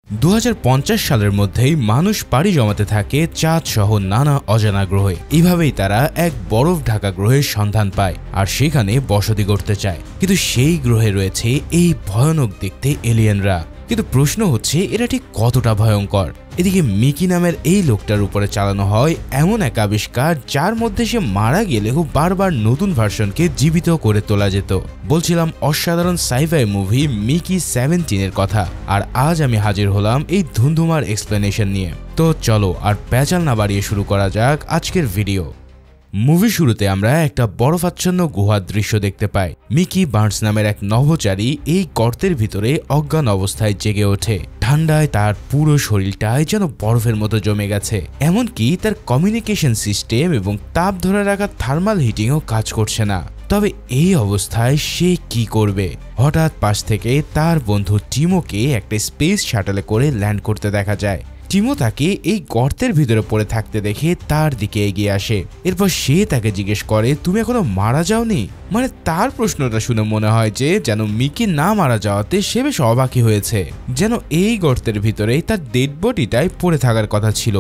2050 সালের মধ্যেই মানুষ পাড়ি জমাতে থাকে চাঁদ সহ নানা অজানা গ্রহে। এভাবেই তারা এক বরফ ঢাকা গ্রহের সন্ধান পায় আর সেখানে বসতি করতে চায়। কিন্তু সেই গ্রহে রয়েছে এই ভয়ানক দেখতে এলিয়েনরা। কিন্তু প্রশ্ন হচ্ছে এরা ঠিক কতটা ভয়ঙ্কর। এদিকে মিকি নামের এই লোকটার উপরে চালানো হয় এমন এক আবিষ্কার যার মধ্যে সে মারা গেলেও বারবার নতুন ভার্সনকে জীবিত করে তোলা যেত। বলছিলাম অসাধারণ সাইফাই মুভি মিকি 17 এর কথা। আর আজ আমি হাজির হলাম এই ধুন্ধুমার এক্সপ্লেনেশন নিয়ে। তো চলো আর প্যাচাল না বাড়িয়ে শুরু করা যাক আজকের ভিডিও। মুভি শুরুতে আমরা একটা বরফাচ্ছন্ন গুহার দৃশ্য দেখতে পাই। মিকি বার্নস নামের এক নভোচারী এই গর্তের ভিতরে অজ্ঞান অবস্থায় জেগে ওঠে। ঠান্ডায় তার পুরো শরীরটাই যেন বরফের মতো জমে গেছে, এমনকি তার কমিউনিকেশন সিস্টেম এবং তাপ ধরে রাখা থার্মাল হিটিংও কাজ করছে না। তবে এই অবস্থায় সে কি করবে? হঠাৎ পাশ থেকে তার বন্ধু টিমোকে একটা স্পেস শাটলে করে ল্যান্ড করতে দেখা যায়। টিমো তাকে এই গর্তের ভিতরে পড়ে থাকতে দেখে তার দিকে এগিয়ে আসে। এরপর সে তাকে জিজ্ঞেস করে, তুমি এখনো মারা যাওনি? মানে তার প্রশ্নটা শুনে মনে হয় যে যেন মিকি না মারা যাওয়াতে সে বেশ অবাকই হয়েছে, যেন এই গর্তের ভিতরেই তার ডেড বডিটাই পড়ে থাকার কথা ছিল।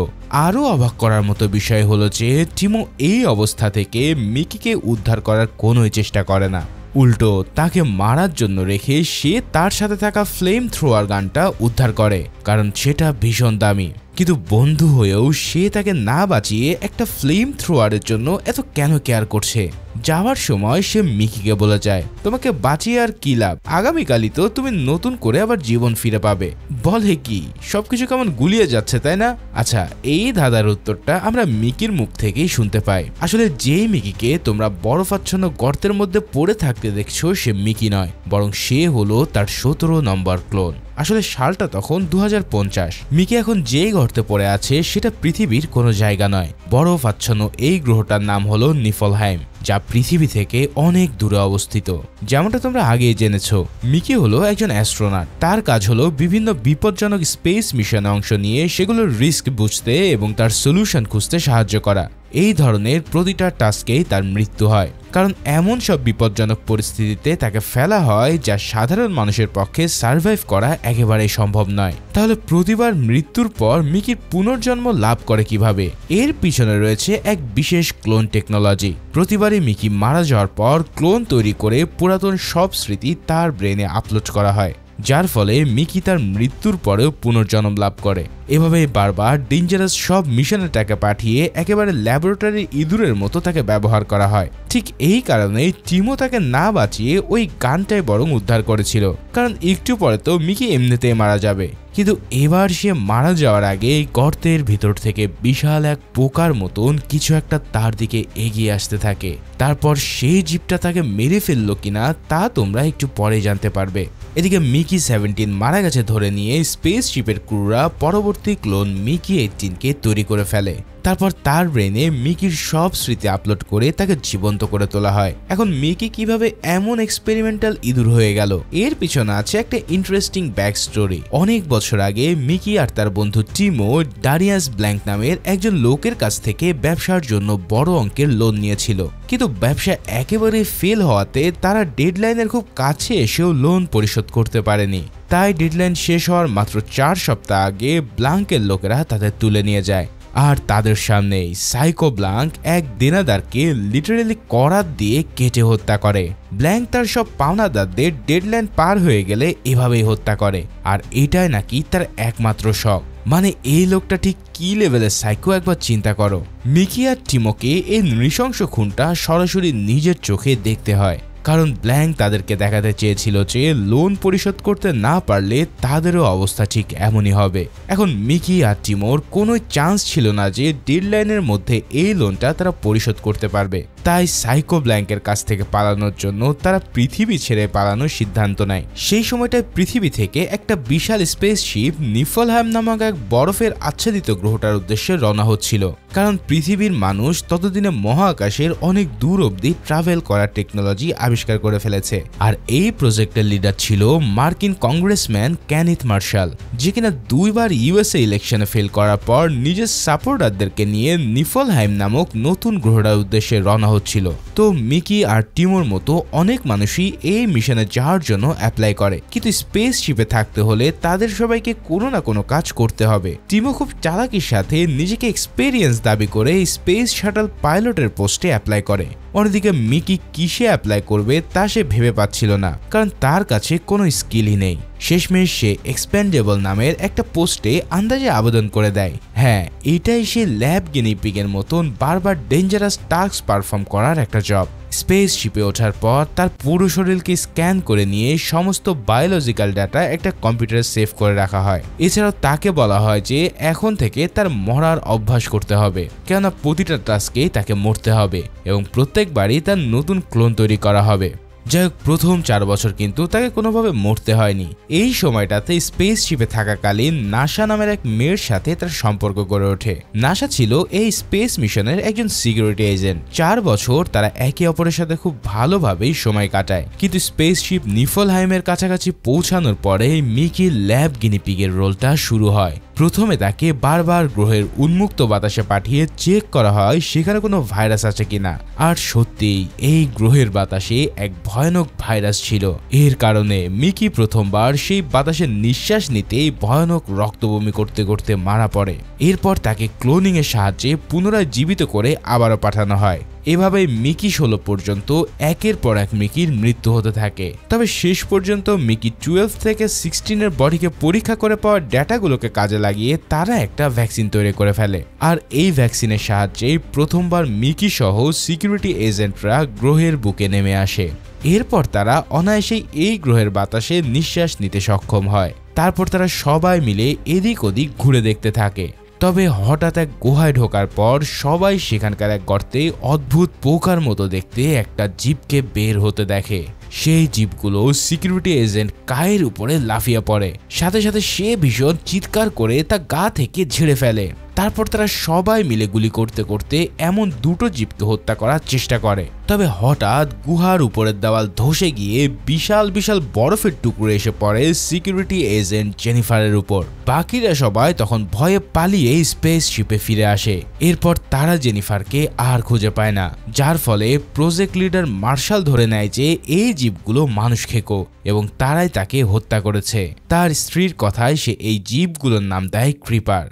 আরও অবাক করার মতো বিষয় হলো যে টিমো এই অবস্থা থেকে মিকিকে উদ্ধার করার কোনোই চেষ্টা করে না। উল্টো তাকে মারার জন্য রেখে সে তার সাথে থাকা ফ্লেম থ্রোয়ার গানটা উদ্ধার করে, কারণ সেটা ভীষণ দামি। কিন্তু বন্ধু হয়েও সে তাকে না বাঁচিয়ে একটা ফ্লেম থ্রোয়ারের জন্য এত কেন কেয়ার করছে? যাওয়ার সময় সে মিকিকে বলে যায়, তোমাকে বাঁচিয়ে আর কি লাভ, আগামীকালই তো তুমি নতুন করে আবার জীবন ফিরে পাবে। বলে কি সবকিছু কেমন গুলিয়ে যাচ্ছে, তাই না? আচ্ছা, এই ধাঁধার উত্তরটা আমরা মিকির মুখ থেকেই শুনতে পাই। আসলে যেই মিকিকে তোমরা বরফাচ্ছন্ন গর্তের মধ্যে পড়ে থাকতে দেখছো সে মিকি নয়, বরং সে হলো তার 17 নম্বর ক্লোন। আসলে সালটা তখন 2050। মিকি এখন যেই গর্তে পড়ে আছে সেটা পৃথিবীর কোনো জায়গা নয়। বরফ আচ্ছন্ন এই গ্রহটার নাম হলো নিফলহাইম, যা পৃথিবী থেকে অনেক দূরে অবস্থিত। যেমনটা তোমরা আগেই জেনেছো, মিকি হলো একজন অ্যাস্ট্রোনট। তার কাজ হলো বিভিন্ন বিপজ্জনক স্পেস মিশনে অংশ নিয়ে সেগুলোর রিস্ক বুঝতে এবং তার সলিউশন খুঁজতে সাহায্য করা। এই ধরনের প্রতিটা টাস্কেই তার মৃত্যু হয়, কারণ এমন সব বিপজ্জনক পরিস্থিতিতে তাকে ফেলা হয় যা সাধারণ মানুষের পক্ষে সার্ভাইভ করা একেবারেই সম্ভব নয়। তাহলে প্রতিবার মৃত্যুর পর মিকির পুনর্জন্ম লাভ করে কিভাবে? এর পিছনে রয়েছে এক বিশেষ ক্লোন টেকনোলজি। প্রতিবারই মিকি মারা যাওয়ার পর ক্লোন তৈরি করে পুরাতন সব স্মৃতি তার ব্রেনে আপলোড করা হয়, যার ফলে মিকি তার মৃত্যুর পরেও পুনর্জন্ম লাভ করে। এভাবেই বারবার ডেঞ্জারাস সব মিশনে তাকে পাঠিয়ে একেবারে ল্যাবরেটরির ইঁদুরের মতো তাকে ব্যবহার করা হয়। ঠিক এই কারণে টিমো তাকে না বাঁচিয়ে ওই গানটাই বরং উদ্ধার করেছিল, কারণ একটু পরে তো মিকি এমনিতেই মারা যাবে। কিন্তু এবার সে মারা যাওয়ার আগে গর্তের ভিতর থেকে বিশাল এক পোকার মতন কিছু একটা তার দিকে এগিয়ে আসতে থাকে। তারপর সেই জীবটা তাকে মেরে ফেললো কিনা তা তোমরা একটু পরে জানতে পারবে। এদিকে মিকি 17 মারা গেছে ধরে নিয়ে স্পেস শিপের ক্রুরা পরবর্তী ক্লোন মিকি 18কে তৈরি করে ফেলে। তারপর তার ব্রেনে মিকির সব স্মৃতি আপলোড করে তাকে জীবন্ত করে তোলা হয়। এখন মিকি কিভাবে এমন এক্সপেরিমেন্টাল ইঁদুর হয়ে গেল, এর পিছনে আছে একটা ইন্টারেস্টিং ব্যাক স্টোরি। অনেক বছর আগে মিকি আর তার বন্ধু টিমো ডারিয়াস ব্ল্যাঙ্ক নামের একজন লোকের কাছ থেকে ব্যবসার জন্য বড় অঙ্কের লোন নিয়েছিল। কিন্তু ব্যবসা একেবারে ফেল হওয়াতে তারা ডেডলাইনের খুব কাছে এসেও লোন পরিশোধ করতে পারেনি। তাই ডেডলাইন শেষ হওয়ার মাত্র 4 সপ্তাহ আগে ব্ল্যাঙ্কের লোকেরা তাদের তুলে নিয়ে যায়। আর তাদের সামনেই সাইকো ব্ল্যাঙ্ক এক দেনাদারকে লিটারেলি করাত দিয়ে কেটে হত্যা করে। ব্ল্যাঙ্ক তার সব পাওনাদারদের ডেডলাইন পার হয়ে গেলে এভাবেই হত্যা করে, আর এটাই নাকি তার একমাত্র শখ। মানে এই লোকটা ঠিক কি লেভেলের সাইকো একবার চিন্তা করো। মিকি আর টিমোকে এই নৃশংস খুনটা সরাসরি নিজের চোখে দেখতে হয়, কারণ ব্ল্যাঙ্ক তাদেরকে দেখাতে চেয়েছিল যে লোন পরিশোধ করতে না পারলে তাদেরও অবস্থা ঠিক এমনই হবে। এখন মিকি আর টিমোর কোনো চান্স ছিল না যে ডেডলাইনের মধ্যে এই লোনটা তারা পরিশোধ করতে পারবে। তাই সাইকো ব্ল্যাঙ্কের কাছ থেকে পালানোর জন্য তারা পৃথিবী ছেড়ে পালানোর সিদ্ধান্ত নেয়। সেই সময়টায় পৃথিবী থেকে একটা বিশাল স্পেসশিপ নিফলহাইম নামক এক বরফের আচ্ছাদিত গ্রহটার উদ্দেশ্যে রওনা হচ্ছিল, কারণ পৃথিবীর মানুষ ততদিনে মহাকাশের অনেক দূর অবধি ট্রাভেল করার টেকনোলজি আবিষ্কার করে ফেলেছে। আর এই প্রজেক্টের লিডার ছিল মার্কিন কংগ্রেসম্যান কেনিথ মার্শাল, যে কিনা 2 বার ইউএসএ ইলেকশনে ফেল করার পর নিজের সাপোর্টারদেরকে নিয়ে নিফলহাইম নামক নতুন গ্রহটার উদ্দেশ্যে রওনা হচ্ছিল। তো মিকি আর টিমোর মতো অনেক মানুষই এই মিশনে যাওয়ার জন্য অ্যাপ্লাই করে, কিন্তু স্পেস শিপে থাকতে হলে তাদের সবাইকে কোনো না কোনো কাজ করতে হবে। টিমো খুব চালাকির সাথে নিজেকে এক্সপেরিয়েন্স দাবি করে স্পেস শাটল পাইলটের পোস্টে অ্যাপ্লাই করে। অন্যদিকে মিকি কিসে অ্যাপ্লাই করবে তা সে ভেবে পাচ্ছিল না, কারণ তার কাছে কোনো স্কিলই নেই। শেষমেশ সে এক্সপেন্ডেবল নামের একটা পোস্টে আন্দাজে আবেদন করে দেয়। হ্যাঁ, এটাই সে ল্যাব গিনিপিগের মতন বারবার ডেঞ্জারাস টাস্ক পারফর্ম করার একটা জব। স্পেস শিপে ওঠার পর তার পুরো শরীরকে স্ক্যান করে নিয়ে সমস্ত বায়োলজিক্যাল ডাটা একটা কম্পিউটারে সেভ করে রাখা হয়। এছাড়াও তাকে বলা হয় যে এখন থেকে তার মরার অভ্যাস করতে হবে, কেননা প্রতিটা টাস্কেই তাকে মরতে হবে এবং প্রত্যেকবারই তার নতুন ক্লোন তৈরি করা হবে। যাই হোক, প্রথম 4 বছর কিন্তু তাকে কোনোভাবে মরতে হয়নি। এই সময়টাতে স্পেস শিপে থাকাকালীন নাসা নামের এক মেয়ের সাথে তার সম্পর্ক গড়ে ওঠে। নাসা ছিল এই স্পেস মিশনের একজন সিকিউরিটি এজেন্ট। 4 বছর তারা একে অপরের সাথে খুব ভালোভাবেই সময় কাটায়, কিন্তু স্পেস শিপ নিফলহাইমের কাছাকাছি পৌঁছানোর পরে মিকির ল্যাব গিনিপিগের রোলটা শুরু হয়। প্রথমে তাকে বারবার গ্রহের উন্মুক্ত বাতাসে পাঠিয়ে চেক করা হয় সেখানে কোনো ভাইরাস আছে কিনা। আর সত্যিই এই গ্রহের বাতাসে এক ভয়ানক ভাইরাস ছিল। এর কারণে মিকি প্রথমবার সেই বাতাসে নিঃশ্বাস নিতেই ভয়ানক রক্তবমি করতে করতে মারা পড়ে। এরপর তাকে ক্লোনিং এর সাহায্যে পুনরায় জীবিত করে আবারও পাঠানো হয়। এভাবে মিকি 16 পর্যন্ত একের পর এক মিকির মৃত্যু হতে থাকে। তবে শেষ পর্যন্ত মিকি 12 থেকে 16 এর বডিকে পরীক্ষা করে পাওয়া ডেটাগুলোকে কাজে লাগিয়ে তারা একটা ভ্যাকসিন তৈরি করে ফেলে। আর এই ভ্যাকসিনের সাহায্যে প্রথমবার মিকি সহ সিকিউরিটি এজেন্টরা গ্রহের বুকে নেমে আসে। এরপর তারা অনায়াসেই এই গ্রহের বাতাসে নিঃশ্বাস নিতে সক্ষম হয়। তারপর তারা সবাই মিলে এদিক ওদিক ঘুরে দেখতে থাকে। তবে হঠাৎ এক গুহায় ঢোকার পর সবাই সেখানকার এক গর্তে অদ্ভুত পোকার মতো দেখতে একটা জীবকে বের হতে দেখে। সেই জীবগুলো সিকিউরিটি এজেন্ট কায়ের উপরে লাফিয়ে পড়ে। সাথে সাথে সে ভীষণ চিৎকার করে তা গা থেকে ঝেড়ে ফেলে। তারপর তারা সবাই মিলে গুলি করতে করতে এমন দুটো জীবকে হত্যা করার চেষ্টা করে। তবে হঠাৎ গুহার উপরের দেওয়াল ধসে গিয়ে বিশাল বিশাল বরফের টুকরো এসে পড়ে সিকিউরিটি এজেন্ট জেনিফারের উপর। বাকিরা সবাই তখন ভয়ে পালিয়ে স্পেস শিপে ফিরে আসে। এরপর তারা জেনিফারকে আর খুঁজে পায় না, যার ফলে প্রজেক্ট লিডার মার্শাল ধরে নেয় যে এই জীবগুলো মানুষ খেকো এবং তারাই তাকে হত্যা করেছে। তার স্ত্রীর কথায় সে এই জীবগুলোর নাম দেয় ক্রিপার।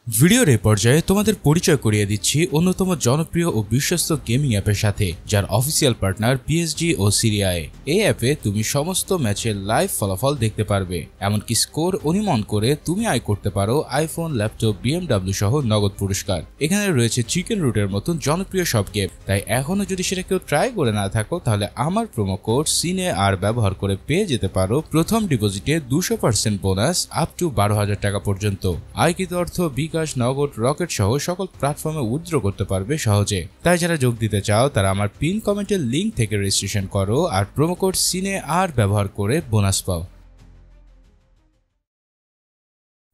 ভিডিওর এই পর্যায়ে তোমাদের পরিচয় করিয়ে দিচ্ছি অন্যতম জনপ্রিয় ও বিশ্বস্ত গেমিং অ্যাপের সাথে, যার অফিসিয়াল পার্টনার পিএসজি ও সিরিয়ায়। এই অ্যাপে তুমি সমস্ত ম্যাচের লাইভ ফলাফল দেখতে পারবে, এমনকি স্কোর অনুমান করে তুমি আয় করতে পারো আইফোন, ল্যাপটপ, BMW সহ নগদ পুরস্কার। এখানে রয়েছে চিকেন রুটের মতন জনপ্রিয় সব গেম, তাই এখনো যদি সেটা কেউ ট্রাই করে না থাকো তাহলে আমার প্রোমো কোড CINEAR ব্যবহার করে পেয়ে যেতে পারো প্রথম ডিপোজিটে 200% বোনাস আপ টু 12,000 টাকা পর্যন্ত। আয়কৃত অর্থ নগদ, রকেট সহ সকল প্ল্যাটফর্মে উইথড্র করতে পারবে সহজে। তাই যারা যোগ দিতে চাও তারা আমার পিন কমেন্টের লিংক থেকে রেজিস্ট্রেশন করো আর প্রোমো কোড CINEAR ব্যবহার করে বোনাস পাও।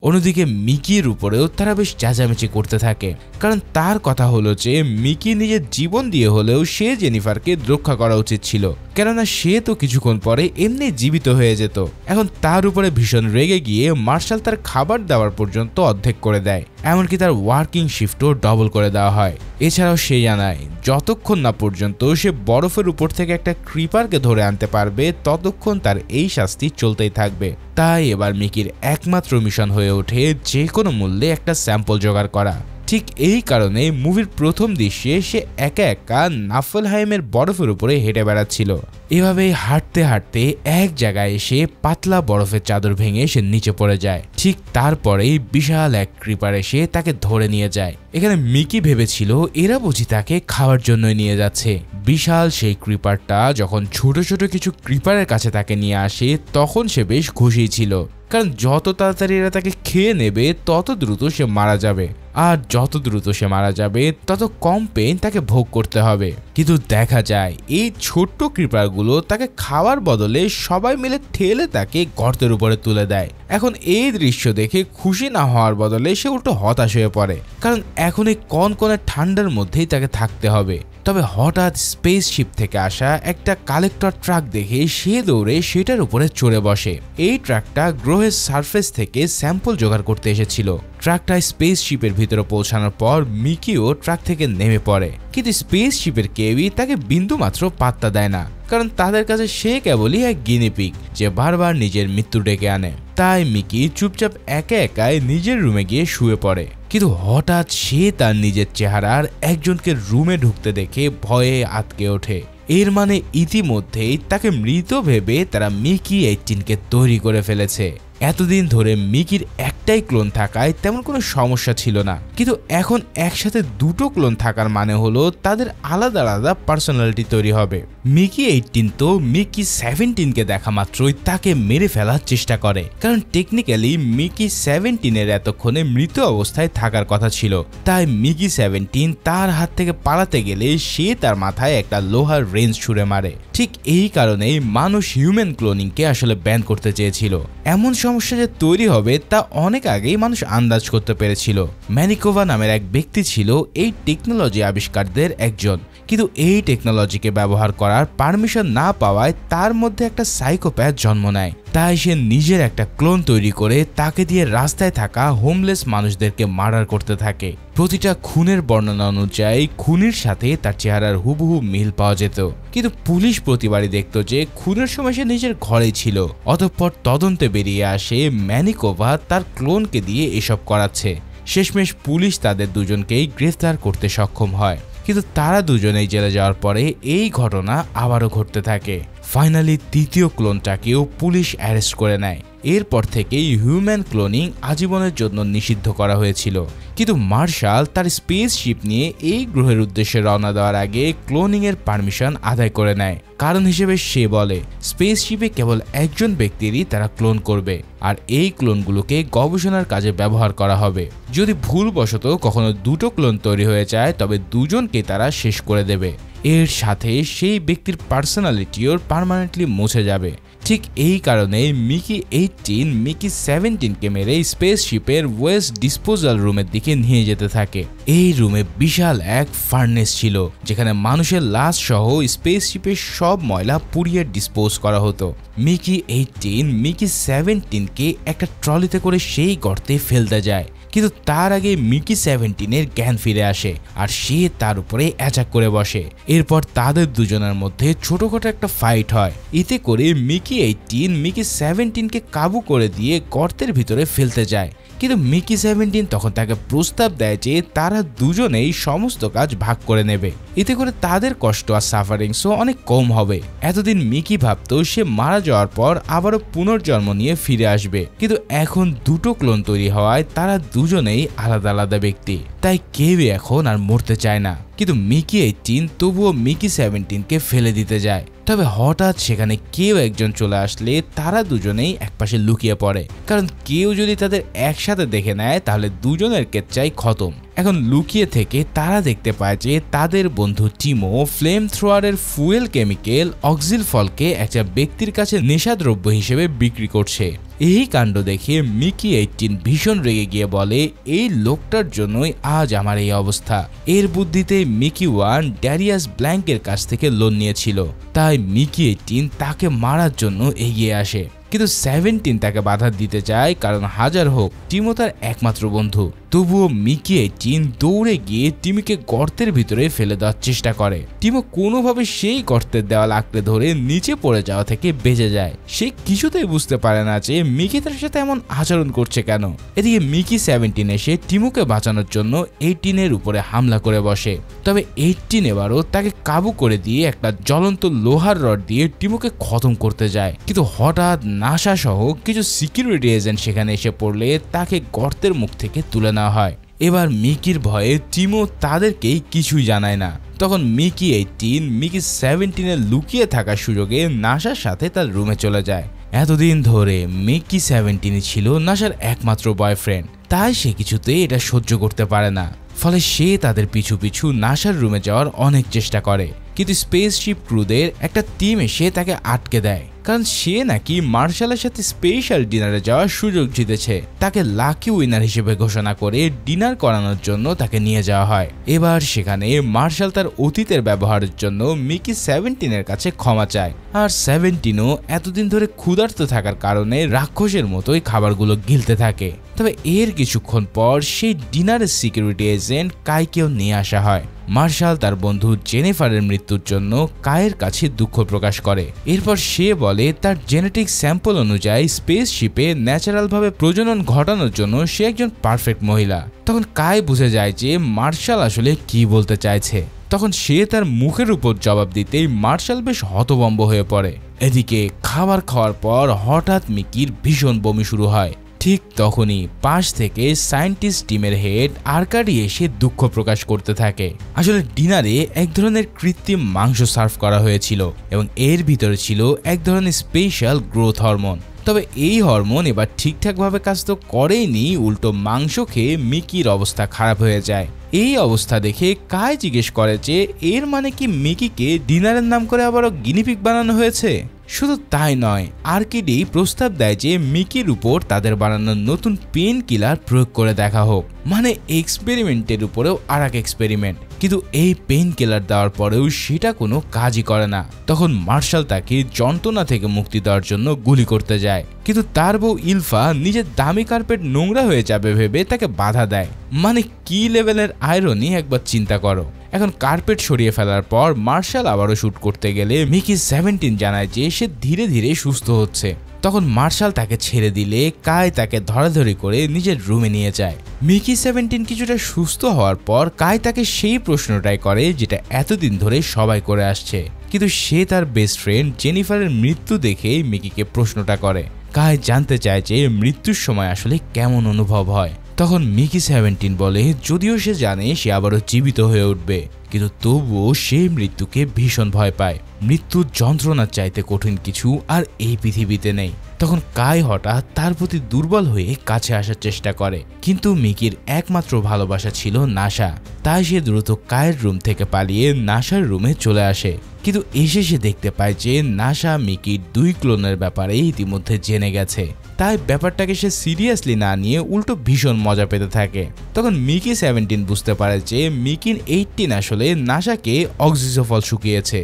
অন্যদিকে মিকির উপরেও তারা বেশ চেঁচামেচি করতে থাকে, কারণ তার কথা হলো যে মিকি নিজের জীবন দিয়ে হলেও সে জেনিফারকে রক্ষা করা উচিত ছিল, কেননা সে তো কিছুক্ষণ পরে এমনি জীবিত হয়ে যেত। এখন তার উপরে ভীষণ রেগে গিয়ে মার্শাল তার খাবার দেওয়ার পর্যন্ত অর্ধেক করে দেয়, এমনকি তার ওয়ার্কিং শিফটও ডবল করে দেওয়া হয়। এছাড়াও সে জানায় যতক্ষণ না পর্যন্ত সে বরফের উপর থেকে একটা ক্রিপারকে ধরে আনতে পারবে ততক্ষণ তার এই শাস্তি চলতেই থাকবে। তাই এবার মিকির একমাত্র মিশন হয়ে ওঠে যে কোনো মূল্যে একটা স্যাম্পল জোগাড় করা। ঠিক এই কারণে মুভির প্রথম দৃশ্যে সে একা একা নাফলহাইমের বরফের উপরে হেঁটে বেড়াচ্ছিল। এভাবে হাঁটতে হাঁটতে এক জায়গায় এসে পাতলা বরফের চাদর ভেঙে সে নিচে পড়ে যায়। ঠিক তারপরেই বিশাল এক ক্রিপার এসে তাকে ধরে নিয়ে যায়। এখানে মিকি ভেবেছিল এরা বুঝি তাকে খাওয়ার জন্যই নিয়ে যাচ্ছে। বিশাল সেই ক্রিপারটা যখন ছোট ছোট কিছু ক্রিপারের কাছে তাকে নিয়ে আসে তখন সে বেশ খুশি ছিল, কারণ যত তাড়াতাড়ি এরা তাকে খেয়ে নেবে তত দ্রুত সে মারা যাবে, আর যত দ্রুত সে মারা যাবে তত কম পেইন তাকে ভোগ করতে হবে। কিন্তু দেখা যায় এই ছোট্ট ক্রিপারগুলো তাকে খাওয়ার বদলে সবাই মিলে ঠেলে তাকে গর্তের উপরে তুলে দেয়। এখন এই দৃশ্য দেখে খুশি না হওয়ার বদলে সে উল্টো হতাশ হয়ে পড়ে, কারণ এখন এই কনকনে ঠান্ডার মধ্যেই তাকে থাকতে হবে। তবে হঠাৎ স্পেস শিপ থেকে আসা একটা কালেক্টর ট্রাক দেখে সে দৌড়ে সেটার উপরে চড়ে বসে। এই ট্রাকটা গ্রহের সারফেস থেকে স্যাম্পল জোগাড় করতে এসেছিল। ট্রাকটা স্পেসশিপের ভিতরে পৌঁছানোর পর মিকিও ট্রাক থেকে নেমে পড়ে, কিন্তু স্পেসশিপের কেউই তাকে বিন্দুমাত্র পাত্তা দেয় না, কারণ তাদের কাছে সে কেবলই এক গিনিপিগ যে বারবার নিজের মৃত্যু ডেকে আনে। তাই মিকি চুপচাপ একা একাই নিজের রুমে গিয়ে শুয়ে পড়ে, কিন্তু হঠাৎ সে তার নিজের চেহারার একজনকে রুমে ঢুকতে দেখে ভয়ে আটকে ওঠে। এর মানে ইতিমধ্যেই তাকে মৃত ভেবে তারা মিকি 18কে তৈরি করে ফেলেছে। এতদিন ধরে মিকির একটাই ক্লোন থাকায় তেমন কোনো সমস্যা ছিল না, কিন্তু এখন একসাথে দুটো ক্লোন থাকার মানে হলো তাদের আলাদা আলাদা পার্সোনালিটি তৈরি হবে। মিকি 18 তো মিকি 17কে দেখা মাত্রই তাকে মেরে ফেলার চেষ্টা করে, কারণ টেকনিক্যালি মিকি 17-এর এতক্ষণে মৃত অবস্থায় থাকার কথা ছিল। তাই মিকি 17 তার হাত থেকে পালাতে গেলে সে তার মাথায় একটা লোহার রেঞ্জ ছুঁড়ে মারে। ঠিক এই কারণেই মানুষ হিউম্যান ক্লোনিংকে আসলে ব্যান করতে চেয়েছিল। এমন সমস্যা যে তৈরি হবে তা অনেক আগেই মানুষ আন্দাজ করতে পেরেছিল। ম্যানিকোভা নামের এক ব্যক্তি ছিল এই টেকনোলজি আবিষ্কারদের একজন, কিন্তু এই টেকনোলজিকে ব্যবহার করার পারমিশন না পাওয়ায় তার মধ্যে একটা সাইকোপ্যাথ জন্ম নেয়। তাই সে নিজের একটা ক্লোন তৈরি করে তাকে দিয়ে রাস্তায় থাকা হোমলেস মানুষদেরকে মার্ডার করতে থাকে। প্রতিটা খুনের বর্ণনা অনুযায়ী খুনির সাথে তার চেহারার হুবহু মিল পাওয়া যেত, কিন্তু পুলিশ প্রতিবারই দেখত যে খুনের সময় সে নিজের ঘরেই ছিল। অতঃপর তদন্তে বেরিয়ে আসে ম্যানিকোভা তার ক্লোনকে দিয়ে এসব করাচ্ছে। শেষমেশ পুলিশ তাদের দুজনকেই গ্রেফতার করতে সক্ষম হয়, কিন্তু তারা দুজনেই জেলে যাওয়ার পরে এই ঘটনা আবারও ঘটতে থাকে। ফাইনালি তৃতীয় ক্লোনটাকেও পুলিশ অ্যারেস্ট করে নেয়। এরপর থেকেই হিউম্যান ক্লোনিং আজীবনের জন্য নিষিদ্ধ করা হয়েছিল, কিন্তু মার্শাল তার স্পেসশিপ নিয়ে এই গ্রহের উদ্দেশ্যে রওনা দেওয়ার আগে ক্লোনিং এর পারমিশন আদায় করে নেয়। কারণ হিসেবে সে বলে স্পেসশিপে কেবল একজন ব্যক্তিরই তারা ক্লোন করবে, আর এই ক্লোনগুলোকে গবেষণার কাজে ব্যবহার করা হবে। যদি ভুলবশত কখনো দুটো ক্লোন তৈরি হয়ে যায় তবে দুজনকে তারা শেষ করে দেবে। এর সাথে সেই ব্যক্তির পার্সোনালিটিও পার্মানেন্টলি মুছে যাবে। ঠিক এই কারণে মিকি 18 মিকি 17কে মেরে স্পেসশিপের ওয়েস্ট ডিসপোজাল রুমের দিকে নিয়ে যেতে থাকে। এই রুমে বিশাল এক ফার্নেস ছিল, যেখানে মানুষের লাশ সহ স্পেসশিপের সব ময়লা পুড়িয়ে ডিসপোজ করা হতো। মিকি 18 মিকি 17কে একটা ট্রলিতে করে সেই গর্তে ফেলতে যায়, কিন্তু তার আগে মিকি 17-এর জ্ঞান ফিরে আসে আর সে তার উপরে অ্যাটাক করে বসে। এরপর তাদের দুজনের মধ্যে ছোটখাটো একটা ফাইট হয়। এতে করে মিকি 18 মিকি 17কে কাবু করে দিয়ে গর্তের ভিতরে ফেলতে যায়, কিন্তু মিকি 17 তখন তাকে প্রস্তাব দেয় যে তারা দুজনেই সমস্ত কাজ ভাগ করে নেবে। এতে করে তাদের কষ্ট আর সাফারিংসও অনেক কম হবে। এতদিন মিকি ভাবতো সে মারা যাওয়ার পর আবারও পুনর্জন্ম নিয়ে ফিরে আসবে, কিন্তু এখন দুটো ক্লোন তৈরি হওয়ায় তারা দুজনেই আলাদা আলাদা ব্যক্তি, তাই কেউই এখন আর মরতে চায় না। কিন্তু মিকি 18 তবুও মিকি 17কে ফেলে দিতে যায়। তবে হঠাৎ সেখানে কেউ একজন চলে আসলে তারা দুজনেই একপাশে লুকিয়ে পড়ে, কারণ কেউ যদি তাদের একসাথে দেখে নেয় তাহলে দুজনের কেচ্চাই খতম। এখন লুকিয়ে থেকে তারা দেখতে পায় যে তাদের বন্ধু টিমো ফ্লেম থ্রোয়ারের ফুয়েল কেমিক্যাল অক্সিল ফলকে একটা ব্যক্তির কাছে নেশাদ্রব্য হিসেবে বিক্রি করছে। এই কাণ্ড দেখে মিকি 18 ভীষণ রেগে গিয়ে বলে এই লোকটার জন্যই আজ আমার এই অবস্থা। এর বুদ্ধিতে মিকি 1 ড্যারিয়াস ব্ল্যাঙ্কের কাছ থেকে লোন নিয়েছিল, তাই মিকি 18 তাকে মারার জন্য এগিয়ে আসে, কিন্তু 17 তাকে বাধা দিতে চায়, কারণ হাজার হোক টিমো তার একমাত্র বন্ধু। তবুও মিকি 18 দৌড়ে গিয়ে টিমিকে গর্তের ভিতরে ফেলে দেওয়ার চেষ্টা করে। টিমো কোনোভাবে সেই গর্তের দেওয়াল আঁকড়ে ধরে নিচে পড়ে যাওয়া থেকে বেঁচে যায়। সে কিছুতেই বুঝতে পারে না যে মিকি তার সাথে এমন আচরণ করছে কেন। এদিকে মিকি 17 এসে টিমোকে বাঁচানোর জন্য 18-এর উপরে হামলা করে বসে, তবে 18 এবারও তাকে কাবু করে দিয়ে একটা জ্বলন্ত লোহার রড দিয়ে টিমোকে খতম করতে যায়। কিন্তু হঠাৎ নাসা সহ কিছু সিকিউরিটি এজেন্ট সেখানে এসে পড়লে তাকে গর্তের মুখ থেকে তুলে নেওয়া হয়। এবার মিকির ভয়ে টিমো তাদেরকেই কিছুই জানায় না। তখন মিকি 18 মিকি 17-এর লুকিয়ে থাকার সুযোগে নাসার সাথে তার রুমে চলে যায়। এতদিন ধরে মিকি 17 ছিল নাসার একমাত্র বয়ফ্রেন্ড, তাই সে কিছুতেই এটা সহ্য করতে পারে না। ফলে সে তাদের পিছু পিছু নাসার রুমে যাওয়ার অনেক চেষ্টা করে, কিন্তু স্পেসশিপ ক্রুদের একটা টিম এসে তাকে আটকে দেয়, কারণ সে নাকি মার্শালের সাথে স্পেশাল ডিনারে যাওয়ার সুযোগ জিতেছে। তাকে লাকি উইনার হিসেবে ঘোষণা করে ডিনার করানোর জন্য তাকে নিয়ে যাওয়া হয়। এবার সেখানে মার্শাল তার অতীতের ব্যবহারের জন্য মিকি 17-এর কাছে ক্ষমা চায়, আর 17ও এতদিন ধরে ক্ষুধার্ত থাকার কারণে রাক্ষসের মতোই খাবারগুলো গিলতে থাকে। তবে এর কিছুক্ষণ পর সেই ডিনারের সিকিউরিটি এজেন্ট কাইকেও নিয়ে আসা হয়। মার্শাল তার বন্ধু জেনিফারের মৃত্যুর জন্য কায়ের কাছে দুঃখ প্রকাশ করে। এরপর সে বলে তার জেনেটিক স্যাম্পল অনুযায়ী স্পেসশিপে ন্যাচারালভাবে প্রজনন ঘটানোর জন্য সে একজন পারফেক্ট মহিলা। তখন কায় বুঝে যায় যে মার্শাল আসলে কি বলতে চাইছে। তখন সে তার মুখের উপর জবাব দিতেই মার্শাল বেশ হতভম্ব হয়ে পড়ে। এদিকে খাবার খাওয়ার পর হঠাৎ মিকির ভীষণ বমি শুরু হয়। ঠিক তখনই পাশ থেকে সায়েন্টিস্ট টিমের হেড আর্কাডি এসে দুঃখ প্রকাশ করতে থাকে। আসলে ডিনারে এক ধরনের কৃত্রিম মাংস সার্ভ করা হয়েছিল এবং এর ভিতরে ছিল এক ধরনের স্পেশাল গ্রোথ হরমোন। তবে এই হরমোন এবার ঠিকঠাকভাবে কাজ তো করেইনি, উল্টো মাংস খেয়ে মিকির অবস্থা খারাপ হয়ে যায়। এই অবস্থা দেখে কায় জিজ্ঞেস করে যে এর মানে কি মিকিকে ডিনারের নাম করে আবারও গিনিপিগ বানানো হয়েছে। শুধু তাই নয়, আর্কিডি প্রস্তাব দেয় যে মিকির উপর তাদের বানানো নতুন পেন কিলার প্রয়োগ করে দেখা হোক, মানে এক্সপেরিমেন্টের উপরেও আর এক এক্সপেরিমেন্ট। কিন্তু এই পেন কিলার দেওয়ার পরেও সেটা কোনো কাজই করে না। তখন মার্শাল তাকে যন্ত্রণা থেকে মুক্তি দেওয়ার জন্য গুলি করতে যায়, কিন্তু তার বউ ইলফা নিজের দামি কার্পেট নোংরা হয়ে যাবে ভেবে তাকে বাধা দেয়। মানে কি লেভেলের আয়রনি একবার চিন্তা করো। এখন কার্পেট সরিয়ে ফেলার পর মার্শাল আবারও শুট করতে গেলে মিকি 17 জানায় যে সে ধীরে ধীরে সুস্থ হচ্ছে। তখন মার্শাল তাকে ছেড়ে দিলে কায় তাকে ধরাধরি করে নিজের রুমে নিয়ে যায়। মিকি 17 কিছুটা সুস্থ হওয়ার পর কায় তাকে সেই প্রশ্নটাই করে যেটা এতদিন ধরে সবাই করে আসছে, কিন্তু সে তার বেস্ট ফ্রেন্ড জেনিফারের মৃত্যু দেখেই মিকিকে প্রশ্নটা করে। কায় জানতে চায় যে মৃত্যুর সময় আসলে কেমন অনুভব হয়। তখন মিকি 17 বলে যদিও সে জানে সে আবারও জীবিত হয়ে উঠবে, কিন্তু তবুও সে মৃত্যুকে ভীষণ ভয় পায়। মৃত্যুর যন্ত্রণার চাইতে কঠিন কিছু আর এই পৃথিবীতে নেই। তখন কায় হঠাৎ তার প্রতি দুর্বল হয়ে কাছে আসার চেষ্টা করে, কিন্তু মিকির একমাত্র ভালোবাসা ছিল নাসা। তাই সে দ্রুত কায়ের রুম থেকে পালিয়ে নাসার রুমে চলে আসে। কিন্তু এসে সে দেখতে পায় যে নাসা মিকির 2 ক্লোনের ব্যাপারে ইতিমধ্যে জেনে গেছে। তাই ব্যাপারটাকে সে সিরিয়াসলি না নিয়ে উল্টো ভীষণ মজা পেতে থাকে। তখন মিকি 17 বুঝতে পারে যে মিকিন 18 আসলে নাসাকে অক্সিজোফল শুকিয়েছে,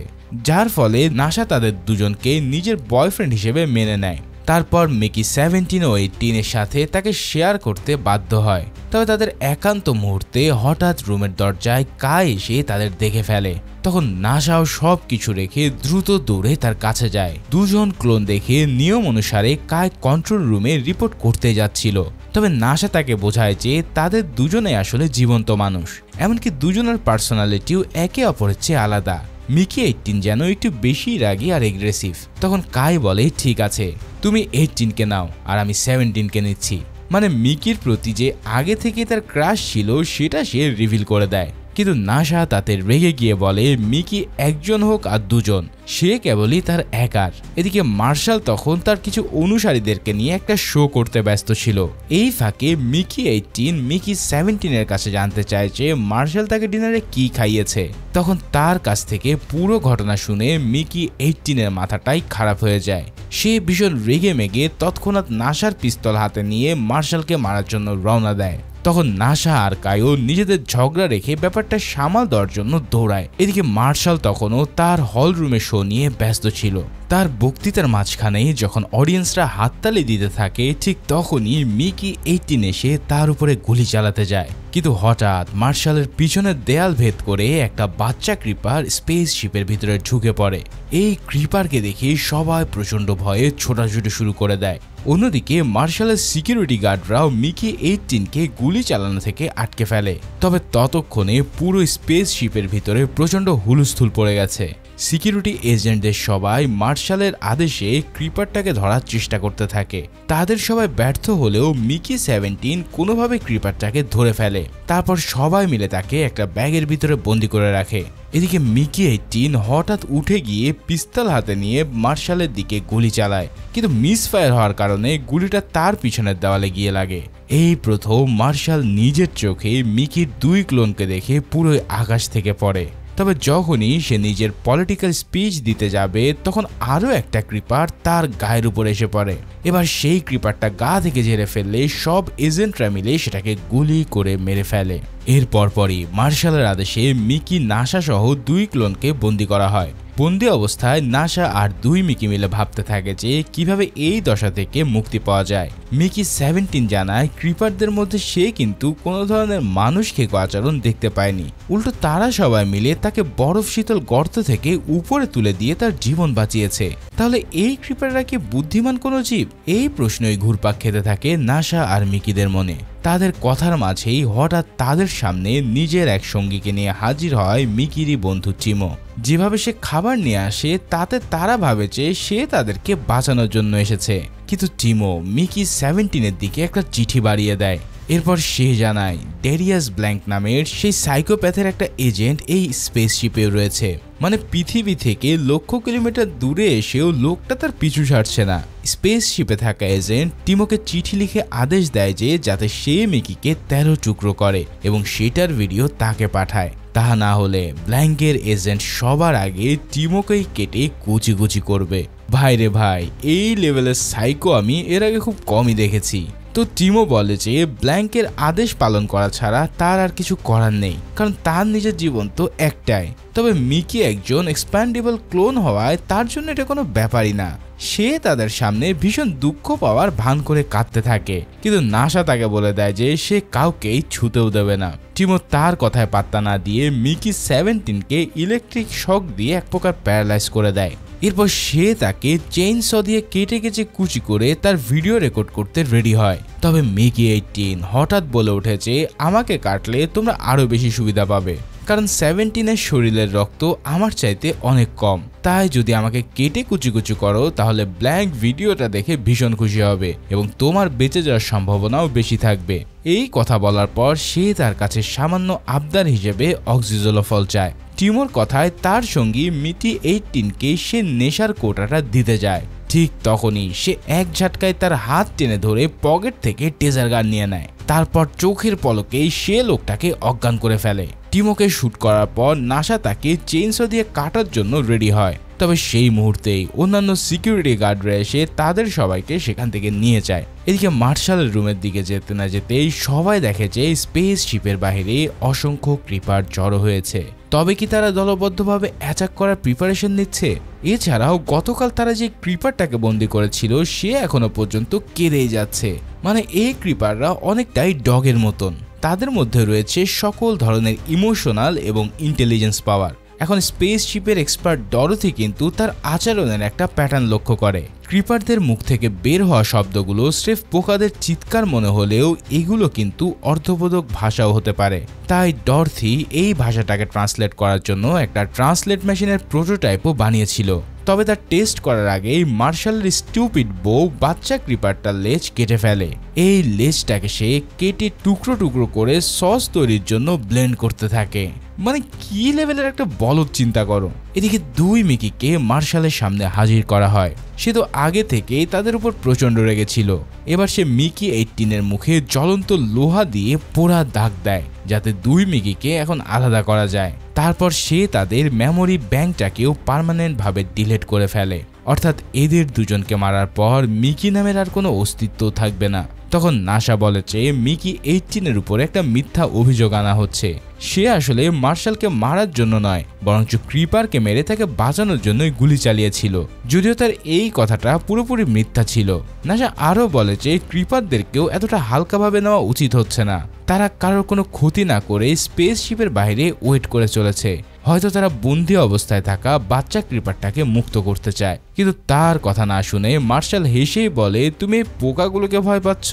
যার ফলে নাসা তাদের দুজনকে নিজের বয়ফ্রেন্ড হিসেবে মেনে নেয়। তারপর মিকি 17 ও 18 এর সাথে তাকে শেয়ার করতে বাধ্য হয়। তবে তাদের একান্ত মুহূর্তে হঠাৎ রুমের দরজায় কায় এসে তাদের দেখে ফেলে। তখন নাসাও সব কিছু রেখে দ্রুত দৌড়ে তার কাছে যায়। দুজন ক্লোন দেখে নিয়ম অনুসারে কায় কন্ট্রোল রুমে রিপোর্ট করতে যাচ্ছিল। তবে নাসা তাকে বোঝায় যে তাদের দুজনে আসলে জীবন্ত মানুষ, এমনকি দুজনের পার্সোনালিটিও একে অপরের চেয়ে আলাদা। মিকি 18 যেন একটু বেশি রাগী আর এগ্রেসিভ। তখন কায় বলে ঠিক আছে, তুমি 18কে নাও আর আমি 17কে নিচ্ছি। মানে মিকির প্রতি যে আগে থেকে তার ক্রাশ ছিল সেটা সে রিভিল করে দেয়। কিন্তু নাসা তাতে রেগে গিয়ে বলে মিকি একজন হোক আর দুজন, সে কেবলই তার একার। এদিকে মার্শাল তখন তার কিছু অনুসারীদেরকে নিয়ে একটা শো করতে ব্যস্ত ছিল। এই ফাঁকে মিকি 18 মিকি 17 এর কাছে জানতে চায় যে মার্শাল তাকে ডিনারে কি খাইয়েছে। তখন তার কাছ থেকে পুরো ঘটনা শুনে মিকি 18 এর মাথাটাই খারাপ হয়ে যায়। সে ভীষণ রেগে মেগে তৎক্ষণাৎ নাসার পিস্তল হাতে নিয়ে মার্শালকে মারার জন্য রওনা দেয়। তখন নাসা আর কায়ো নিজেদের ঝগড়া রেখে ব্যাপারটা সামাল দেওয়ার জন্য দৌড়ায়। এদিকে মার্শাল তখনও তার হল রুমে শো নিয়ে ব্যস্ত ছিল। তার বক্তৃতার মাঝখানে যখন অডিয়েন্সরা হাততালি দিতে থাকে ঠিক তখনই মিকি 18 এসে তার উপরে গুলি চালাতে যায়। কিন্তু হঠাৎ মার্শালের পিছনের দেয়াল ভেদ করে একটা বাচ্চা ক্রিপার স্পেসশিপের ভিতরে ঢুকে পড়ে। এই ক্রিপারকে দেখে সবাই প্রচন্ড ভয়ে ছোটাছুটি শুরু করে দেয়। অন্যদিকে মার্শালের সিকিউরিটি গার্ডরাও মিকি 18কে গুলি চালানো থেকে আটকে ফেলে। তবে ততক্ষণে পুরো স্পেসশিপের ভিতরে প্রচন্ড হুলস্থুল পড়ে গেছে। সিকিউরিটি এজেন্টদের সবাই মার্শালের আদেশে ক্রিপারটাকে ধরার চেষ্টা করতে থাকে। তাদের সবাই ব্যর্থ হলেও মিকি 17 কোনোভাবে ক্রিপারটাকে ধরে ফেলে। তারপর সবাই মিলে তাকে একটা ব্যাগের ভিতরে বন্দি করে রাখে। এদিকে মিকি 18 হঠাৎ উঠে গিয়ে পিস্তল হাতে নিয়ে মার্শালের দিকে গুলি চালায়, কিন্তু মিসফায়ার হওয়ার কারণে গুলিটা তার পিছনের দেওয়ালে গিয়ে লাগে। এই প্রথম মার্শাল নিজের চোখে মিকির 2 ক্লোনকে দেখে পুরো আকাশ থেকে পড়ে। তবে যখনই সে নিজের পলিটিক্যাল স্পিচ দিতে যাবে তখন আরও একটা ক্রিপার তার গায়ের উপর এসে পড়ে। এবার সেই ক্রিপারটা গা থেকে ঝেড়ে ফেললে সব এজেন্টরা মিলে সেটাকে গুলি করে মেরে ফেলে। এর পরপরই মার্শালের আদেশে মিকি নাসা সহ 2 ক্লোনকে বন্দী করা হয়। বন্দী অবস্থায় নাসা আর 2 মিকি মিলে ভাবতে থাকে যে কিভাবে এই দশা থেকে মুক্তি পাওয়া যায়। মিকি 17 জানায় ক্রিপারদের মধ্যে সে কিন্তু কোনো ধরনের মানুষ খেকো আচরণ দেখতে পায়নি, উল্টো তারা সবাই মিলে তাকে বরফ শীতল গর্ত থেকে উপরে তুলে দিয়ে তার জীবন বাঁচিয়েছে। তাহলে এই ক্রিপাররা কি বুদ্ধিমান কোনো জীব? এই প্রশ্নই ঘুরপাক খেতে থাকে নাসা আর মিকিদের মনে। তাদের কথার মাঝেই হঠাৎ তাদের সামনে নিজের এক সঙ্গীকে নিয়ে হাজির হয় মিকিরই বন্ধু চিমো। যেভাবে সে খাবার নিয়ে আসে তাতে তারা ভাবে যে সে তাদেরকে বাঁচানোর জন্য এসেছে, কিন্তু চিমো মিকি 17-এর দিকে একটা চিঠি বাড়িয়ে দেয়। এরপর সে জানায় ডেরিয়াস ব্ল্যাঙ্ক নামের সেই সাইকোপ্যাথের একটা এজেন্ট এই স্পেসশিপে রয়েছে। মানে পৃথিবী থেকে লক্ষ কিলোমিটার দূরে এসেও লোকটা তার পিছু ছাড়ছে না। স্পেসশিপে থাকা এজেন্ট টিমোকে চিঠি লিখে আদেশ দেয় যে যাতে সে মিকিকে 13 টুকরো করে এবং সেটার ভিডিও তাকে পাঠায়। তা না হলে ব্ল্যাঙ্কের এজেন্ট সবার আগে টিমোকেই কেটে কুচি কুচি করবে। ভাই রে ভাই, এই লেভেলের সাইকো আমি এর আগে খুব কমই দেখেছি। তো টিমো বলে যে ব্ল্যাঙ্কের আদেশ পালন করা ছাড়া তার আর কিছু করার নেই, কারণ তার নিজের জীবন তো একটাই। তবে মিকি একজন এক্সপ্যান্ডেবল ক্লোন হওয়ায় তার জন্য এটা কোনো ব্যাপারই না। সে তাদের সামনে ভীষণ দুঃখ পাওয়ার ভান করে কাঁদতে থাকে, কিন্তু নাসা তাকে বলে দেয় যে সে কাউকেই ছুতেও দেবে না। টিমো তার কথায় পাত্তা না দিয়ে মিকি 17কে ইলেকট্রিক শক দিয়ে এক প্রকার প্যারালাইজ করে দেয়। এরপর সে তাকে চেইনস দিয়ে কেটে কেটে কুচি করে তার ভিডিও রেকর্ড করতে রেডি হয়। তবে মিকি 18 হঠাৎ বলে উঠেছে আমাকে কাটলে তোমরা আরো বেশি সুবিধা পাবে, কারণ 17-এর শরীরের রক্ত আমার চাইতে অনেক কম, তাই যদি আমাকে কেটে কুচি কুচি করো তাহলে ব্ল্যাঙ্ক ভিডিওটা দেখে ভীষণ খুশি হবে এবং তোমার বেঁচে যাওয়ার সম্ভাবনাও বেশি থাকবে। এই কথা বলার পর সে তার কাছে সামান্য আবদার হিসেবে অক্সিজোলোফল চায়। টিমোর কথায় তার সঙ্গী মিকি 18কে সে নেশার কোটাটা দিতে যায়। ঠিক তখনই সে এক ঝাটকায় তার হাত টেনে ধরে পকেট থেকে টেজার গান নিয়ে নেয়। তারপর চোখের পলকেই সে লোকটাকে অজ্ঞান করে ফেলে। টিমোকে শুট করার পর নাসা তাকে চেইনস দিয়ে কাটার জন্য রেডি হয়। তবে সেই মুহূর্তেই অন্যান্য সিকিউরিটি গার্ডরা এসে তাদের সবাইকে সেখান থেকে নিয়ে যায়। এদিকে মার্শালের রুমের দিকে যেতে না যেতেই সবাই দেখে যে স্পেস শিপের বাইরে অসংখ্য ক্রিপার জড়ো হয়েছে। তবে কি তারা দলবদ্ধভাবে অ্যাটাক করার প্রিপারেশন নিচ্ছে? এছাড়াও গতকাল তারা যে ক্রিপারটাকে বন্দি করেছিল সে এখনো পর্যন্ত কেঁদেই যাচ্ছে। মানে এই ক্রিপাররা অনেকটাই ডগের মতন, তাদের মধ্যে রয়েছে সকল ধরনের ইমোশনাল এবং ইন্টেলিজেন্স পাওয়ার। এখন স্পেসশিপের এক্সপার্ট ডরোথি কিন্তু তার আচরণের একটা প্যাটার্ন লক্ষ্য করে। ক্রিপারদের মুখ থেকে বের হওয়া শব্দগুলো স্রেফ পোকাদের চিৎকার মনে হলেও এগুলো কিন্তু অর্থবোধক ভাষাও হতে পারে। তাই ডরথি এই ভাষাটাকে ট্রান্সলেট করার জন্য একটা ট্রান্সলেট মেশিনের প্রোটোটাইপও বানিয়েছিল। তবে তার টেস্ট করার আগেই মার্শালের স্টুপিড বউ বাচ্চা ক্রিপারটার লেজ কেটে ফেলে। এই লেজটাকে সে কেটে টুকরো টুকরো করে সস তৈরির জন্য ব্লেন্ড করতে থাকে। মানে কি লেভেলের একটা বলদ চিন্তা করো। এদিকে 2 মিকিকে মার্শালের সামনে হাজির করা হয়। সে তো আগে থেকেই তাদের উপর প্রচন্ড রেগেছিল। এবার সে মিকি 18-এর মুখে জ্বলন্ত লোহা দিয়ে পোড়া দাগ দেয় যাতে 2 মিকিকে এখন আলাদা করা যায়। তারপর সে তাদের মেমোরি ব্যাংকটাকেও পার্মানেন্ট ভাবে ডিলিট করে ফেলে। অর্থাৎ এদের দুজনকে মারার পর মিকি নামের আর কোনো অস্তিত্ব থাকবে না। তখন নাসা বলেছে মিকি 18-এর উপর একটা মিথ্যা অভিযোগ আনা হচ্ছে। সে আসলে মার্শালকে মারার জন্য নয়, বরঞ্চ ক্রিপারকে মেরে তাকে বাঁচানোর জন্যই গুলি চালিয়েছিল, যদিও তার এই কথাটা পুরোপুরি মিথ্যা ছিল। নাসা আরও বলেছে ক্রিপারদেরকেও এতটা হালকাভাবে নেওয়া উচিত হচ্ছে না। তারা কারোর কোনো ক্ষতি না করে স্পেসশিপের বাইরে ওয়েট করে চলেছে। হয়তো তারা বন্দি অবস্থায় থাকা বাচ্চা ক্রিপারটাকে মুক্ত করতে চায়। কিন্তু তার কথা না শুনে মার্শাল হেসেই বলে তুমি পোকাগুলোকে ভয় পাচ্ছ?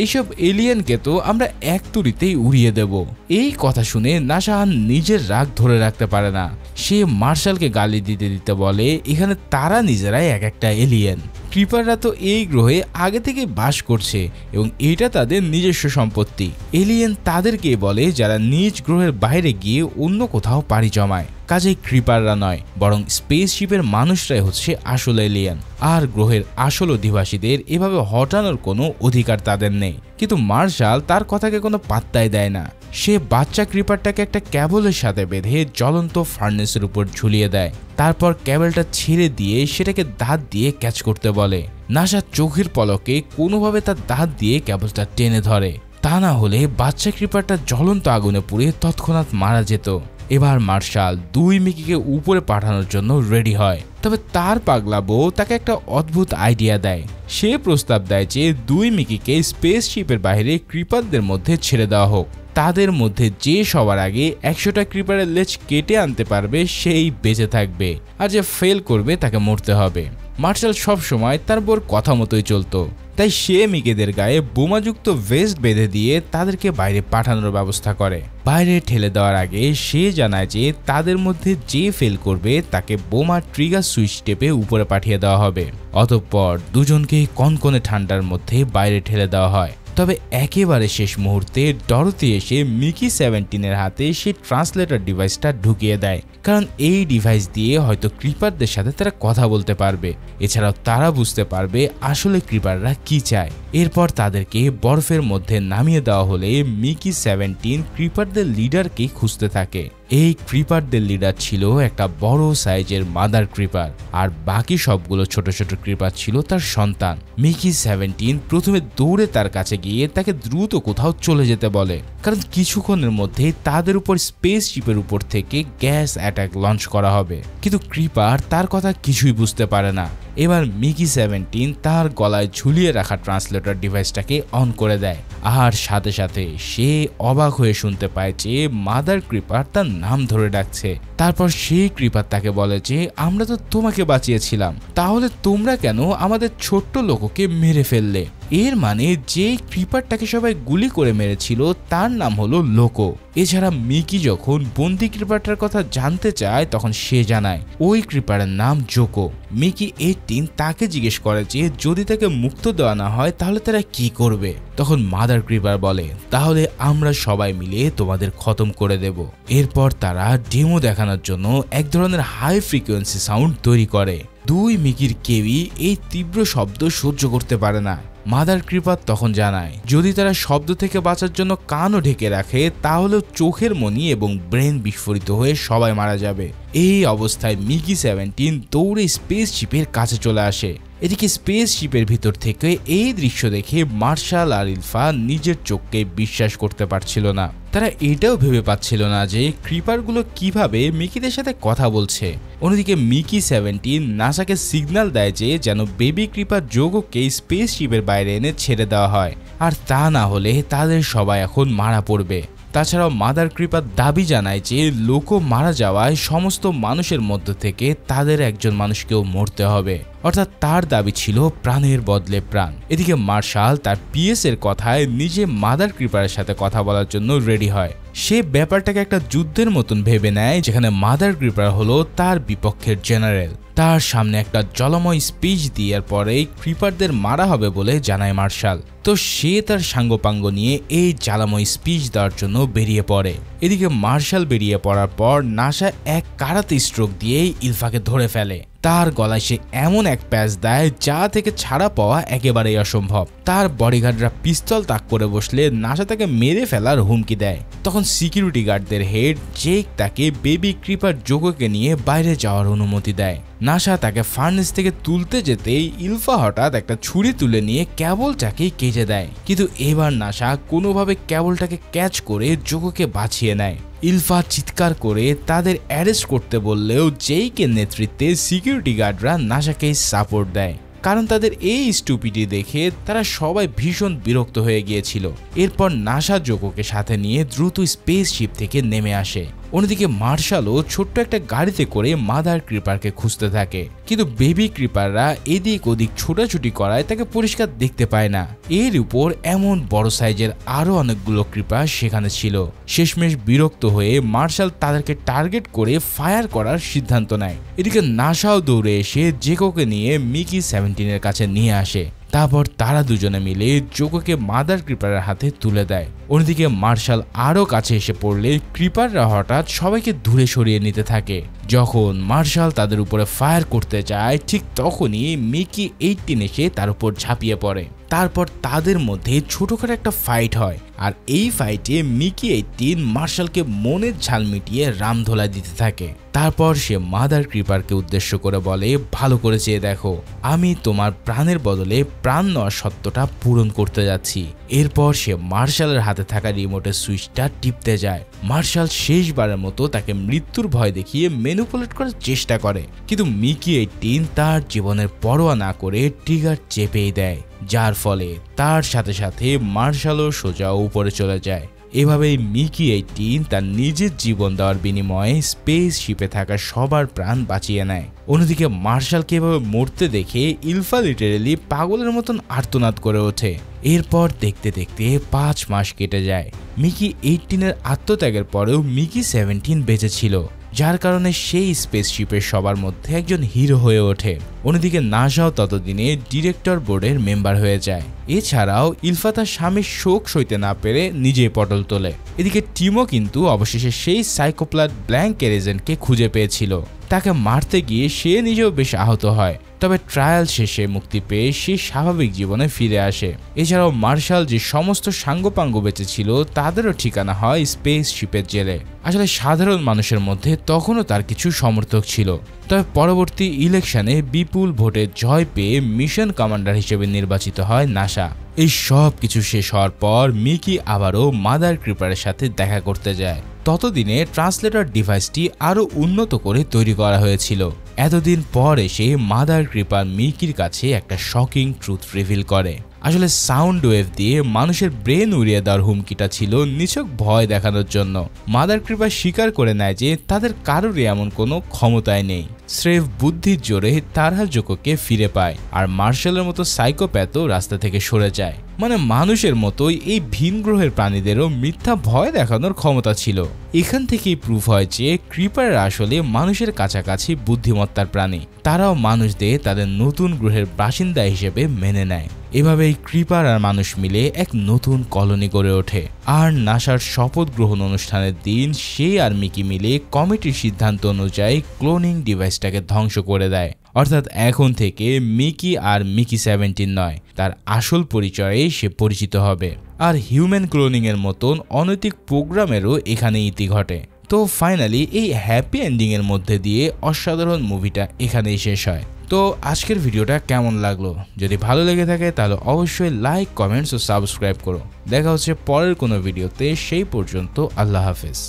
এইসব এলিয়েনকে তো আমরা এক তুড়িতেই উড়িয়ে দেব। এই কথা শুনে নাসা নিজের রাগ ধরে রাখতে পারে না। সে মার্শালকে গালি দিতে দিতে বলে এখানে তারা নিজেরাই এক একটা এলিয়েন। ক্রিপাররা তো এই গ্রহে আগে থেকে বাস করছে এবং এটা তাদের নিজস্ব সম্পত্তি। এলিয়েন তাদেরকে বলে যারা নিজ গ্রহের বাইরে গিয়ে অন্য কোথাও পাড়ি জমায়। কাজেই ক্রিপাররা নয়, বরং স্পেসশিপের মানুষরাই হচ্ছে আসল এলিয়েন। আর গ্রহের আসল অধিবাসীদের এভাবে হটানোর কোনো অধিকার তাদের নেই। কিন্তু মার্শাল তার কথাকে কোনো পাত্তাই দেয় না। সে বাচ্চা ক্রিপারটাকে একটা ক্যাবলের সাথে বেঁধে জ্বলন্ত ফার্নেসের উপর ঝুলিয়ে দেয়। তারপর ক্যাবলটা ছেড়ে দিয়ে সেটাকে দাঁত দিয়ে ক্যাচ করতে বলে। নাসা চোখের পলকে কোনোভাবে তার দাঁত দিয়ে ক্যাবলটা টেনে ধরে, তা না হলে বাচ্চা ক্রিপারটা জ্বলন্ত আগুনে পুড়ে তৎক্ষণাৎ মারা যেত। এবার মার্শাল 2 মিকিকে উপরে পাঠানোর জন্য রেডি হয়, তবে তার পাগলা বউ তাকে একটা অদ্ভুত আইডিয়া দেয়। সে প্রস্তাব দেয় যে 2 মিকিকে স্পেসশিপের বাইরে ক্রিপারদের মধ্যে ছেড়ে দেওয়া হোক। তাদের মধ্যে যে সবার আগে 100টা ক্রিপারের লেজ কেটে আনতে পারবে সেই বেঁচে থাকবে, আর যে ফেল করবে তাকে মরতে হবে। মার্শাল সব সময় তার বউর কথা মতোই চলতো, তাই সে মিকেদের গায়ে বোমাযুক্ত ভেস্ট বেঁধে দিয়ে তাদেরকে বাইরে পাঠানোর ব্যবস্থা করে। বাইরে ঠেলে দেওয়ার আগে সে জানায় যে তাদের মধ্যে যে ফেল করবে তাকে বোমা ট্রিগার সুইচ টেপে উপরে পাঠিয়ে দেওয়া হবে। অতঃপর দুজনকে কনকনে ঠান্ডার মধ্যে বাইরে ঠেলে দেওয়া হয়। তবে একেবারে শেষ মুহূর্তে ডরোথি এসে মিকি 17-এর হাতে সেই ট্রান্সলেটর ডিভাইসটা ঢুকিয়ে দেয়, কারণ এই ডিভাইস দিয়ে হয়তো ক্রিপারদের সাথে তারা কথা বলতে পারবে। এছাড়াও তারা বুঝতে পারবে আসলে ক্রিপাররা কি চায়। এরপর তাদেরকে বরফের মধ্যে নামিয়ে দেওয়া হলে মিকি 17 ক্রিপারদের লিডারকে খুঁজতে থাকে। এই ক্রিপারদের লিডার ছিল একটা বড় সাইজের মাদার ক্রিপার, আর বাকি সবগুলো ছোট ছোট ক্রিপার ছিল তার সন্তান। মিকি 17 প্রথমে দৌড়ে তার কাছে গিয়ে তাকে দ্রুত কোথাও চলে যেতে বলে, কারণ কিছুক্ষণের মধ্যেই তাদের উপর স্পেসশিপের উপর থেকে গ্যাস অ্যাটাক লঞ্চ করা হবে। কিন্তু ক্রিপার তার কথা কিছুই বুঝতে পারে না। এবার মিকি 17 তার গলায় ঝুলিয়ে রাখা ট্রান্সলেটর ডিভাইসটাকে অন করে দেয়, আর সাথে সাথে সে অবাক হয়ে শুনতে পায় যে মাদার ক্রিপার তার নাম ধরে ডাকছে। তারপর সেই ক্রিপার তাকে বলে যে আমরা তো তোমাকে বাঁচিয়েছিলাম, তাহলে তোমরা কেন আমাদের ছোট্ট লোককে মেরে ফেললে? এর মানে যে ক্রিপারটাকে সবাই গুলি করে মেরেছিল তার নাম হলো লোকো। এছাড়া মিকি যখন বন্দি ক্রিপারটার কথা জানতে চায় তখন সে জানায় ওই ক্রিপারের নাম জোকো। মিকি 18 তাকে জিজ্ঞেস করে যে যদি তাকে মুক্ত দেওয়া না হয় তাহলে তারা কি করবে। তখন মাদার ক্রিপার বলে তাহলে আমরা সবাই মিলে তোমাদের খতম করে দেব। এরপর তারা ডেমো দেখানোর জন্য এক ধরনের হাই ফ্রিকোয়েন্সি সাউন্ড তৈরি করে। 2 মিকির কেউই এই তীব্র শব্দ সহ্য করতে পারে না। মাদার ক্রিপার তখন জানায় যদি তারা শব্দ থেকে বাঁচার জন্য কানও ঢেকে রাখে তাহলেও চোখের মনি এবং ব্রেন বিস্ফোরিত হয়ে সবাই মারা যাবে। এই অবস্থায় মিকি 17 দৌড়ে স্পেসশিপের কাছে চলে আসে। এদিকে স্পেসশিপের ভিতর থেকে এই দৃশ্য দেখে মার্শাল আর ইলফা নিজের চোখকে বিশ্বাস করতে পারছিল না। তারা এটাও ভেবে পাচ্ছিল না যে ক্রিপারগুলো কিভাবে মিকিদের সাথে কথা বলছে। অন্যদিকে মিকি 17 নাসাকে সিগন্যাল দেয় যে যেন বেবি ক্রিপার জোগোকে স্পেসশিপের বাইরে এনে ছেড়ে দেওয়া হয়, আর তা না হলে তাদের সবাই এখন মারা পড়বে। তাছাড়াও মাদার ক্রিপার দাবি জানায় যে লোকো মারা যাওয়ায় সমস্ত মানুষের মধ্য থেকে তাদের একজন মানুষকেও মরতে হবে, অর্থাৎ তার দাবি ছিল প্রাণের বদলে প্রাণ। এদিকে মার্শাল তার পিএস এর কথায় নিজে মাদার ক্রিপারের সাথে কথা বলার জন্য রেডি হয়। সে ব্যাপারটাকে একটা যুদ্ধের মতন ভেবে নেয়, যেখানে মাদার ক্রিপার হলো তার বিপক্ষের জেনারেল। তার সামনে একটা জলময় স্পিচ দেওয়ার পরেই ক্রিপারদের মারা হবে বলে জানায় মার্শাল। তো সে তার সাঙ্গপাঙ্গ নিয়ে এই জ্বালাময় স্পিচ দেওয়ার জন্য বেরিয়ে পড়ে। এদিকে মার্শাল বেরিয়ে পড়ার পর নাসা এক কারাতে স্ট্রোক দিয়েই ইলফাকে ধরে ফেলে। তার গলায় সে এমন এক প্যাচ দেয় যা থেকে ছাড়া পাওয়া একেবারেই অসম্ভব। তার বডিগার্ডরা পিস্তল তাক করে বসলে নাসা তাকে মেরে ফেলার হুমকি দেয়। তখন সিকিউরিটি গার্ডদের হেড জেক তাকে বেবি ক্রিপার জোগোকে নিয়ে বাইরে যাওয়ার অনুমতি দেয়। নাসা তাকে ফার্নেস থেকে তুলতে যেতেই ইলফা হঠাৎ একটা ছুরি তুলে নিয়ে ক্যাবলটাকে কেটে দেয়, কিন্তু এবার নাসা কোনোভাবে ক্যাবলটাকে ক্যাচ করে জোগোকে বাঁচিয়ে নেয়। ইলফা চিৎকার করে তাদের অ্যারেস্ট করতে বললেও জেইকের নেতৃত্বে সিকিউরিটি গার্ডরা নাসাকে সাপোর্ট দেয়, কারণ তাদের এই স্টুপিটি দেখে তারা সবাই ভীষণ বিরক্ত হয়ে গিয়েছিল। এরপর নাসা জোগোকে সাথে নিয়ে দ্রুত স্পেসশিপ থেকে নেমে আসে। অন্যদিকে মার্শালও ছোট্ট একটা গাড়িতে করে মাদার ক্রিপারকে খুঁজতে থাকে, কিন্তু বেবি ক্রিপাররা এদিক ওদিক ছোটাছুটি করায় তাকে পরিষ্কার দেখতে পায় না। এর উপর এমন বড় সাইজের আরো অনেকগুলো ক্রিপার সেখানে ছিল। শেষমেশ বিরক্ত হয়ে মার্শাল তাদেরকে টার্গেট করে ফায়ার করার সিদ্ধান্ত নেয়। এদিকে নাসাও দৌড়ে এসে জেকোকে নিয়ে মিকি 17-এর কাছে নিয়ে আসে। তারপর তারা দুজনে মিলে জোগোকে মাদার ক্রিপারের হাতে তুলে দেয়। অন্যদিকে মার্শাল আরো কাছে এসে পড়লে ক্রিপাররা হঠাৎ সবাইকে দূরে সরিয়ে নিতে থাকে। যখন মার্শাল তাদের উপরে ফায়ার করতে যায় ঠিক তখনই মিকি 18 এসে তার উপর ঝাঁপিয়ে পড়ে। তারপর তাদের মধ্যে ছোটখাটো একটা ফাইট হয়, আর এই ফাইটে মিকি 18 মার্শালকে মনের ঝাল মিটিয়ে রামধোলা দিতে থাকে। তারপর সে মাদার ক্রিপারকে উদ্দেশ্য করে বলে, ভালো করে চেয়ে দেখো, আমি তোমার প্রাণের বদলে প্রাণ নেওয়ার সত্যটা পূরণ করতে যাচ্ছি। এরপর সে মার্শালের হাতে থাকা রিমোটের সুইচটা টিপতে যায়। মার্শাল শেষবারের মতো তাকে মৃত্যুর ভয় দেখিয়ে ম্যানিপুলেট করার চেষ্টা করে, কিন্তু মিকি 18 তার জীবনের পরোয়া না করে ট্রিগার চেপেই দেয়, যার ফলে তার সাথে সাথে মার্শালও সোজা উপরে চলে যায়। এভাবেই মিকি 18 তার নিজের জীবন দেওয়ার বিনিময়ে স্পেস শিপে থাকা সবার প্রাণ বাঁচিয়ে নেয়। অন্যদিকে মার্শালকে এভাবে মরতে দেখে ইলফা লিটারেলি পাগলের মতন আর্তনাদ করে ওঠে। এরপর দেখতে দেখতে 5 মাস কেটে যায়। মিকি 18 এর আত্মত্যাগের পরেও মিকি 17 বেঁচে ছিল, যার কারণে সেই স্পেসশিপের সবার মধ্যে একজন হিরো হয়ে ওঠে। অন্যদিকে নাসাও ততদিনে ডিরেক্টর বোর্ডের মেম্বার হয়ে যায়। এছাড়াও ইলফা তার স্বামীর শোক সইতে না পেরে নিজেই পটল তোলে। এদিকে টিমও কিন্তু অবশেষে সেই সাইকোপ্লাট ব্ল্যাঙ্ক এজেন্টকে খুঁজে পেয়েছিল। তাকে মারতে গিয়ে সে নিজেও বেশ আহত হয়, তবে ট্রায়াল শেষে মুক্তি পেয়ে সে স্বাভাবিক জীবনে ফিরে আসে। এছাড়াও মার্শাল যে সমস্ত সাঙ্গপাঙ্গ বেঁচে ছিল তাদেরও ঠিকানা হয় স্পেস শিপের জেলে। আসলে সাধারণ মানুষের মধ্যে তখনও তার কিছু সমর্থক ছিল, তবে পরবর্তী ইলেকশনে বিপুল ভোটে জয় পেয়ে মিশন কমান্ডার হিসেবে নির্বাচিত হয় নাসা। এই সব কিছু শেষ হওয়ার পর মিকি আবারও মাদার ক্রিপারের সাথে দেখা করতে যায়। ততদিনে ট্রান্সলেটর ডিভাইসটি আরও উন্নত করে তৈরি করা হয়েছিল। এতদিন পর এসে মাদার ক্রিপার মিকির কাছে একটা শকিং ট্রুথ রিভিল করে। আসলে সাউন্ড ওয়েভ দিয়ে মানুষের ব্রেন উড়িয়ে দেওয়ার হুমকিটা ছিল নিছক ভয় দেখানোর জন্য। মাদার ক্রিপার স্বীকার করে নেয় যে তাদের কারোরই এমন কোনো ক্ষমতাই নেই, স্রেফ বুদ্ধির জোরে তারা জোকোকে ফিরে পায়, আর মার্শালের মতো সাইকোপ্যাথও রাস্তা থেকে সরে যায়। মানে মানুষের মতোই এই ভিন গ্রহের প্রাণীদেরও মিথ্যা ভয় দেখানোর ক্ষমতা ছিল। এখান থেকেই প্রুফ হয় যে ক্রিপাররা আসলে মানুষের কাছাকাছি বুদ্ধিমত্তার প্রাণী। তারাও মানুষদের তাদের নতুন গ্রহের বাসিন্দা হিসেবে মেনে নেয়। এভাবেই ক্রিপার আর মানুষ মিলে এক নতুন কলোনি গড়ে ওঠে। আর নাসার শপথ গ্রহণ অনুষ্ঠানের দিন সে আর মিকি মিলে কমিটির সিদ্ধান্ত অনুযায়ী ক্লোনিং ডিভাইসটাকে ধ্বংস করে দেয়। অর্থাৎ এখন থেকে মিকি আর মিকি 17 নয়, তার আসল পরিচয়ে সে পরিচিত হবে। আর হিউম্যান ক্লোনিং এর মতন অনৈতিক প্রোগ্রামেরও এখানে ইতি ঘটে। তো ফাইনালি এই হ্যাপি এন্ডিং এর মধ্যে দিয়ে অসাধারণ মুভিটা এখানেই শেষ হয়। তো আজকের ভিডিওটা কেমন লাগলো? যদি ভালো লেগে থাকে তাহলে অবশ্যই লাইক, কমেন্টস ও সাবস্ক্রাইব করো। দেখা হচ্ছে পরের কোনো ভিডিওতে, সেই পর্যন্ত আল্লাহ হাফেজ।